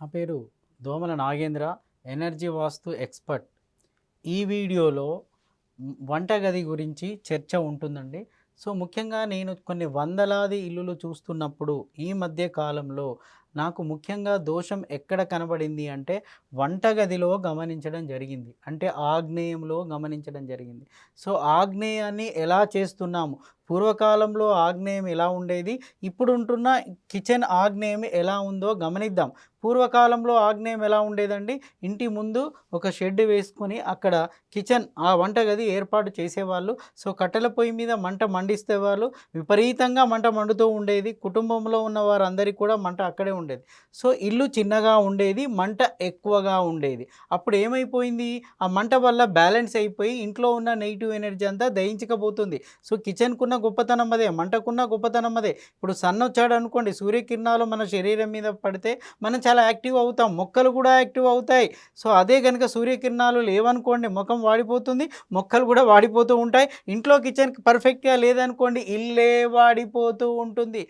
నా పేరు దోమల నాగేంద్ర, ఎనర్జీ వాస్తు ఎక్స్పర్ట్. ఈ వీడియోలో వంటగది గురించి చర్చ ఉంటుందండి. సో, ముఖ్యంగా నేను కొన్ని వందలాది ఇల్లులు చూస్తున్నప్పుడు ఈ మధ్య కాలంలో నాకు ముఖ్యంగా దోషం ఎక్కడ కనబడింది అంటే వంటగదిలో గమనించడం జరిగింది. అంటే ఆగ్నేయంలో గమనించడం జరిగింది. సో, ఆగ్నేయాన్ని ఎలా చేస్తున్నాము? పూర్వకాలంలో ఆగ్నేయం ఎలా ఉండేది? ఇప్పుడుంటున్న కిచెన్ ఆగ్నేయం ఎలా ఉందో గమనిద్దాం. పూర్వకాలంలో ఆగ్నేయం ఎలా ఉండేదండి? ఇంటి ముందు ఒక షెడ్ వేసుకొని అక్కడ కిచెన్ ఆ వంటగది ఏర్పాటు చేసేవాళ్ళు. సో, కట్టెల పొయ్యి మీద మంట మండిస్తేవాళ్ళు. విపరీతంగా మంట మండుతూ ఉండేది. కుటుంబంలో ఉన్న వారందరికీ కూడా మంట అక్కడే ఉండేది. సో, ఇల్లు చిన్నగా ఉండేది. మంట ఎక్కువగా ఉండేది. అప్పుడు ఏమైపోయింది? ఆ మంట వల్ల బ్యాలెన్స్ అయిపోయి ఇంట్లో ఉన్న నెగెటివ్ ఎనర్జీ అంతా దహించకపోతుంది. సో, కిచెన్‌కున్న గొప్పతనం అదే. మంటకున్న గొప్పతనం అదే. ఇప్పుడు సన్ వచ్చాడనుకోండి, సూర్యకిరణాలు మన శరీరం మీద పడితే మనం చాలా యాక్టివ్ అవుతాం. మొక్కలు కూడా యాక్టివ్ అవుతాయి. సో, అదే గనుక సూర్యకిరణాలు లేవనుకోండి, మొఖం వాడిపోతుంది. మొక్కలు కూడా వాడిపోతూ ఉంటాయి. ఇంట్లో కిచెన్ పర్ఫెక్ట్‌గా లేదనుకోండి, ఇల్లే వాడిపోతూ ఉంటుంది.